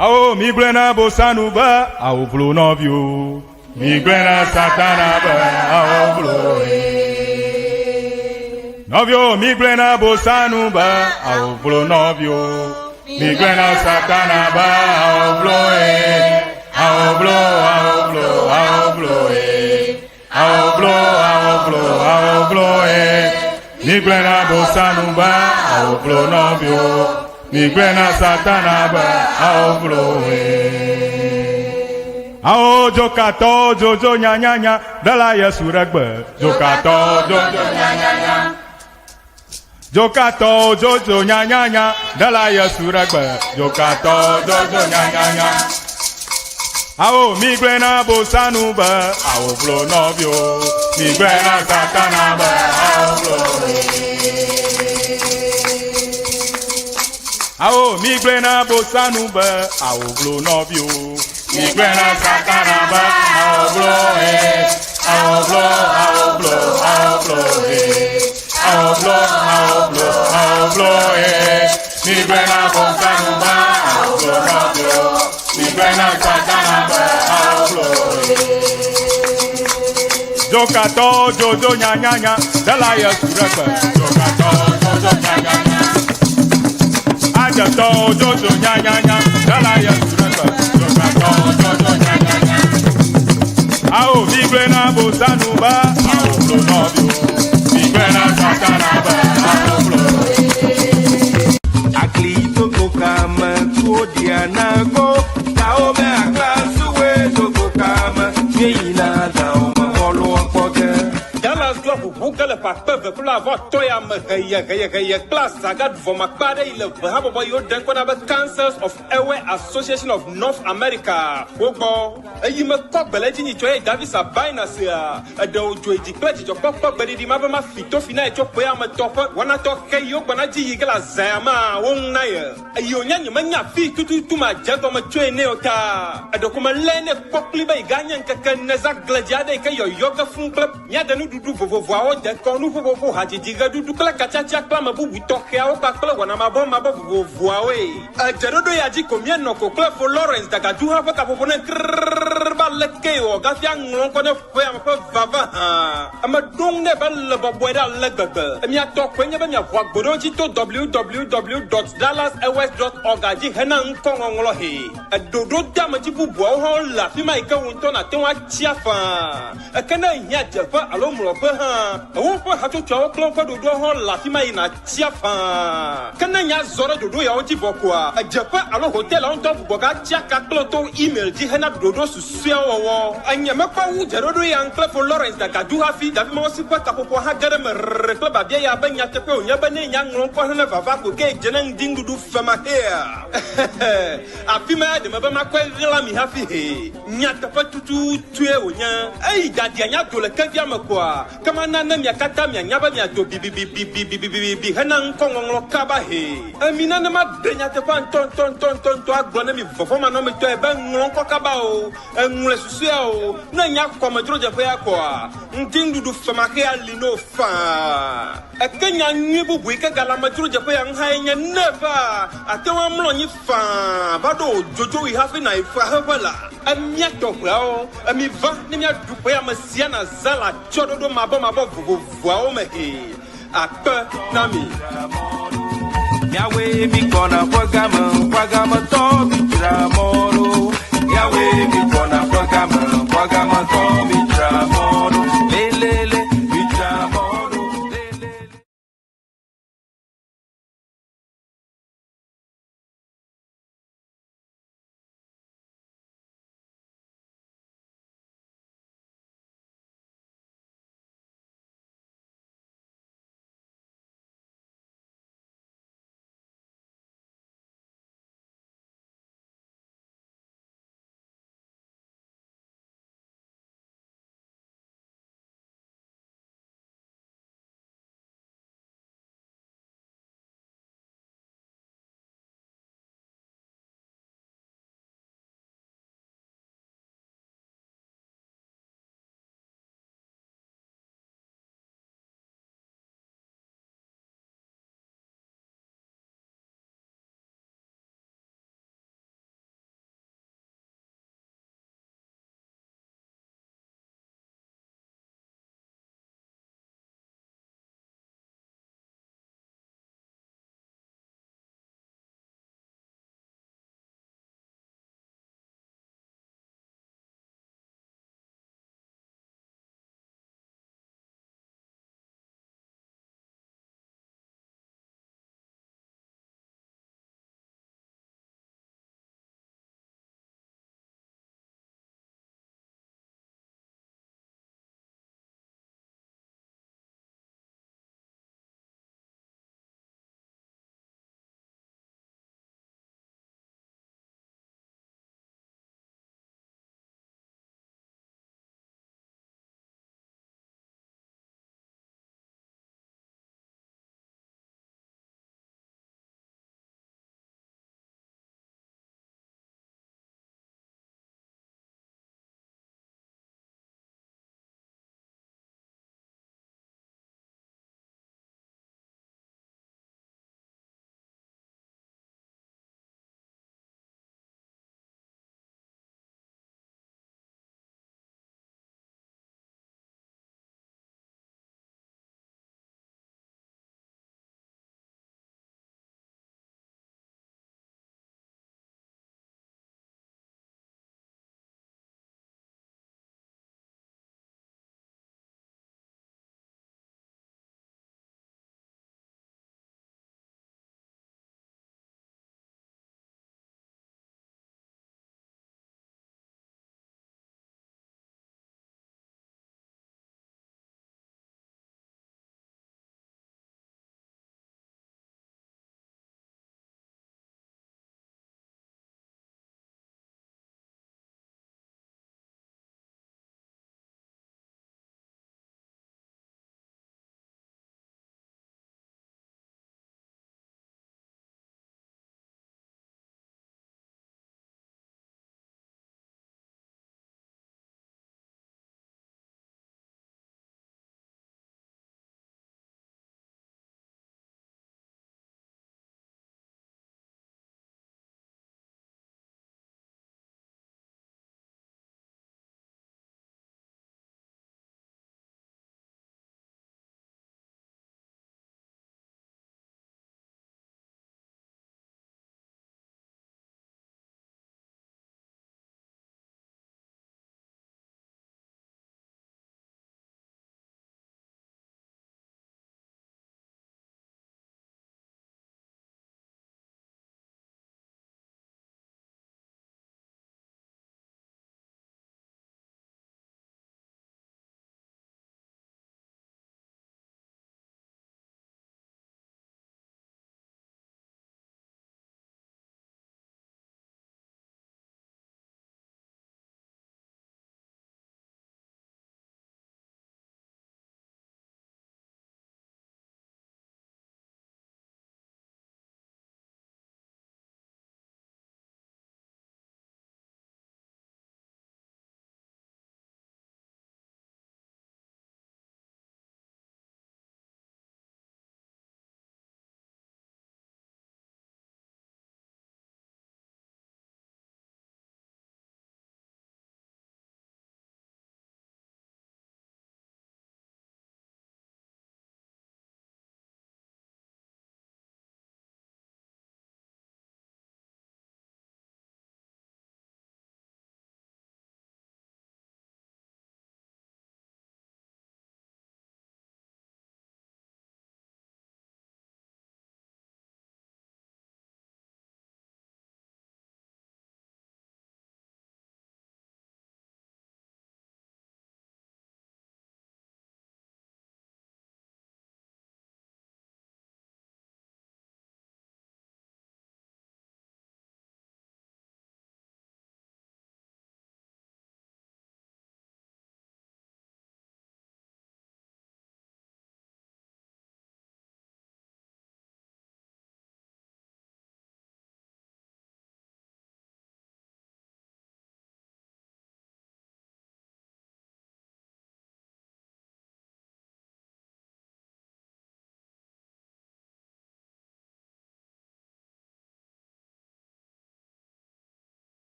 Ao migrena bosanuba, ao vlo novio. Migrena satanaba, ao vlo. Novio, migrena bosanuba, ao vlo novio. Migrena satanaba, ao vlo. Ao vlo, ao vlo, ao vlo. Ao vlo, ao vlo, ao vlo. Migrena bosanuba, ao vlo novio. Migrena satanaba ao vloe. Ao jokato jojo nya nya nya dala Yesu regbe. Jokato jojo nya nya nya. Jokato jojo nya nya nya dala Yesu regbe. Jokato jojo nya nya nya. Ao migrena bosanuba ao vlo novio. Migrena satanaba ao vloe. Ao migrena bosanuba, ao vlo novio. Migrena satanaba, ao vlo ao vlo, ao vlo, ao vlo ao vlo, ao vlo, ao vlo Migrena bosanuba, ao vlo novio. Migrena satanaba, ao vlo Jokato jojo nya nya nya, dala Yesu regbe. Jokato jojo nya nya nya. Ajato jojo nya nya nya, dala Yesu regbe. Jokato jojo nya nya nya. Ao migrena bosanuba, ao vlo novio. Migrena satanaba, ao vlo. Aklito kokama kodiana go, kaome aklasuwe kokama, yeina zaoma holo koge. Dallas Club Google Papa Plava Toya Makaya class Sagat Vomakbade il Haboyo Denkonaba Cancers of Airway Association of North America. Ogo, a Yima Cock Belagini Toy Davis Abinasia, a dojo declared your papa, but it mama fitofina chopoyama topper, one at Kayo Banaji Yigala Zama, one nail. A Union Mania feet to my gentleman train neota. A document lane properly by Ganyan Kakanazak Gladiade Kayo Yoga Fun Club, Yadanu do vovoa de konu vovo haji diga du kla kachacha klama bu bitoke a pa kla wana mabo mabo vovoa we a jerodo ya ji komia no ko kla for Lawrence daga du ha ka popone ba leke o ga fia nglon ko ne fo ya ma vava ha ama dong ne ba le bobo da le gaga mi ato kwenya ba mi avwa gbodo ji to www.dallasairways.org ji hena nko ngolo he a dodo dama ji bu bo ho la fi mai ka wonto na te wa chia fa a kana nya jefa alo pe ha wo pe ha to chawo klon fa dodo ho la fi mai na chia fa kana nya zoro dodo ya o ji boko a jefa alo hotel on top boga chia ka klon to email ji hena dodo susu wo anya me pa wu jerodo ya nkle for Lawrence da ka du ha fi da mo si pa ka popo ha gere me rekla ba bia ya ba nya te pe o nya ba ne nya ngon ko na va va ko ke jenan dingu du fa ma here a fi ma de me ba ma kwa la mi ha fi he nya ta pa tutu tue o nya ai da dia nya do le ka via me kwa kama nana mi akata mi anyaba mi ato bi hanan kongonglo kaba he amina na ma denya te fa ton to agbona mi fofo ma no mi to e ba nglon ko kaba o enwle susu ya o na nya ko ma juro je fa ya ko a ntindu du fa ma ke ali no fa akanya nyi bubu ke gala ma juro je fa ya nha nya never atewa mlo nyi fa ba do jojo we have na ifa ha la amia to bra o ami va ni mi adu pa ya ma sia na zala chododo mabo voa o me he akpe na mi Yahweh mi kona kwagama to bitra moro. Yahweh mi kona kwagama to bitra moro. Lelele bitra moro.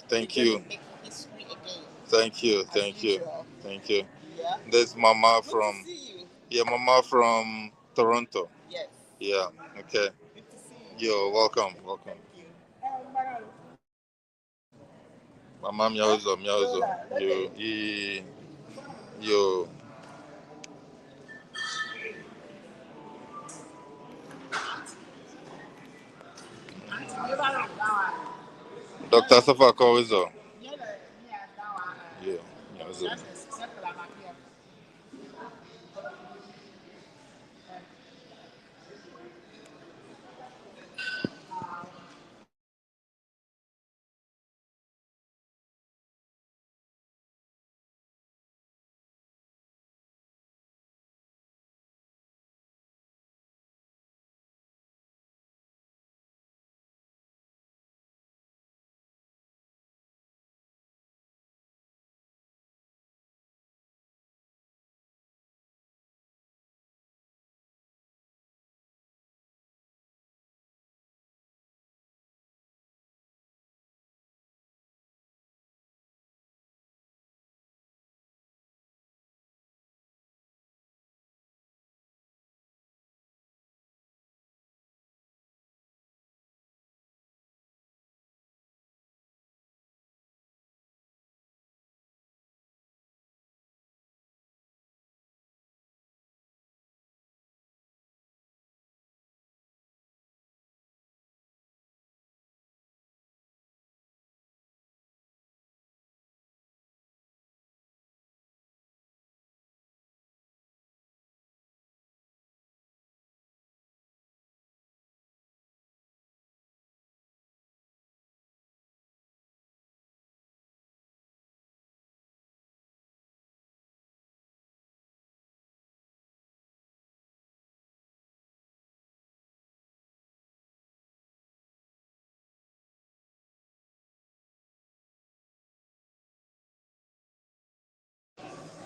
Thank you. Thank you. Thank you. Thank you. This Mama from Mama from Toronto. Yes. Yeah. Okay. Yo, welcome. Mama Miaozo. You. Dr. Safa Kowizo. Yeah. Miaozo.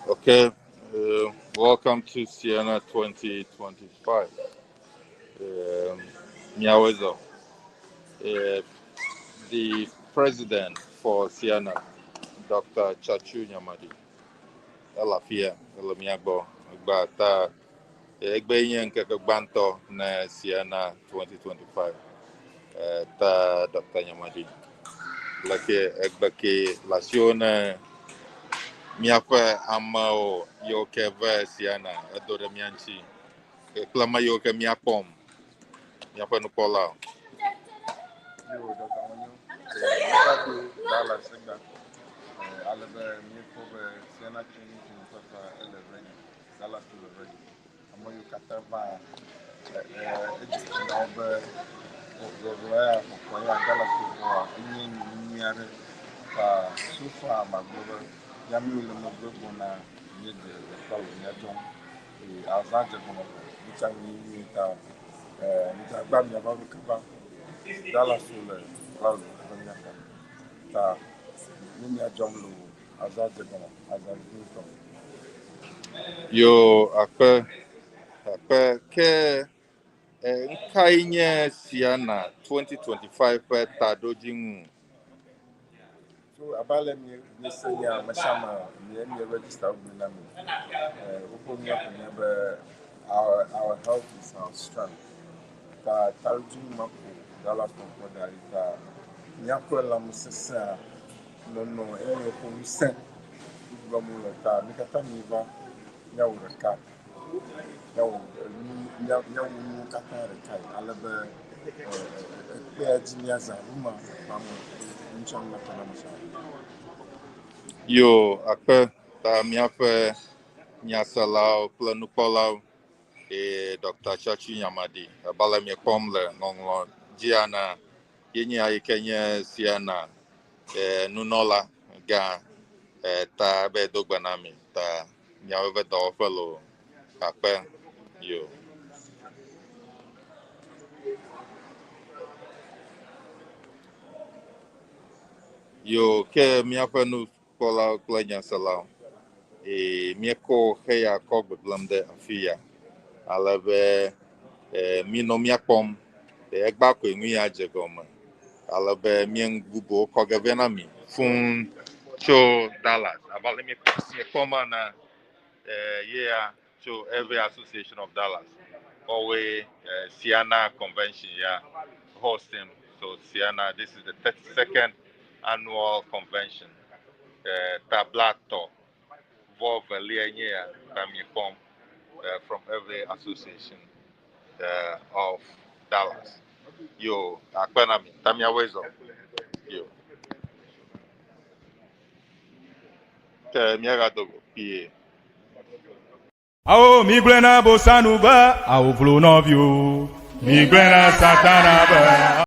Okay. Welcome to Siena 2025. Miawezo, the president for Siena, Dr. Chachu Nyamadi, Elafia, Elamiabo, Gbata, Egbeyen Kekbanto, na Siena 2025, ta Dr. Nyamadi. Lake Egbeke, Lasione, Miafe Amao, Yokeve Siena, Edore Mianchi, Klama Yoke Miapom, Miafe Nukola. Dallas segda alebe mi kobe Siena training team papa ele ready Dallas to ready amo you katava na obe ozoya okoya Dallas to wa enye nyare pa sofa maglobe yami ule maglobe na yede paul nyadon e azaje kono nita ni ta nita gbam ya babu kaba Dallas to le paul nyaka ta Ninya Jomlu, Azad Jagana, Azad Guzman. Yo, akpe ke nkainye Siena 2025 tadojin. So, Abale me say, Mashama, me register with Nami. Open up never our health is our strength. Ta Tarjun Mapu, Dallas Compoda, ta Nyakwela Musesa, no, any of you sent Gomulata, Mikata Niva, Yawaka. Nyawu Katari Kai, Alaba, Jiniaza, Uma, Nchang Matanamasha. Yo, akpe ta miafe nyasalau planukolau Dr. Chachi Nyamadi. Bala mi komle ngonglo jiana yenye aikenye Siena nunola ga ta be dogbanami ta nyawe do fellow akpe yo. Yo ke miafe nu kola klenya salau mieko heya kogbe blamde afia alebe mino miakpom egba ko enwi ya jegoma alebe mien gubo kogevena mi phone show Dallas. About let me come on yeah, to every association of Dallas. Always Siena convention, yeah, hosting. So Siena, this is the 32nd annual convention. Tablato, Voveliania, Tamicom, from every association of Dallas. Yo, Akpanami, Tamia Wezo. Yo. Miagadogo, PA. Ao migrena bosanu ba, ao vlo novio. Migrena satana ba.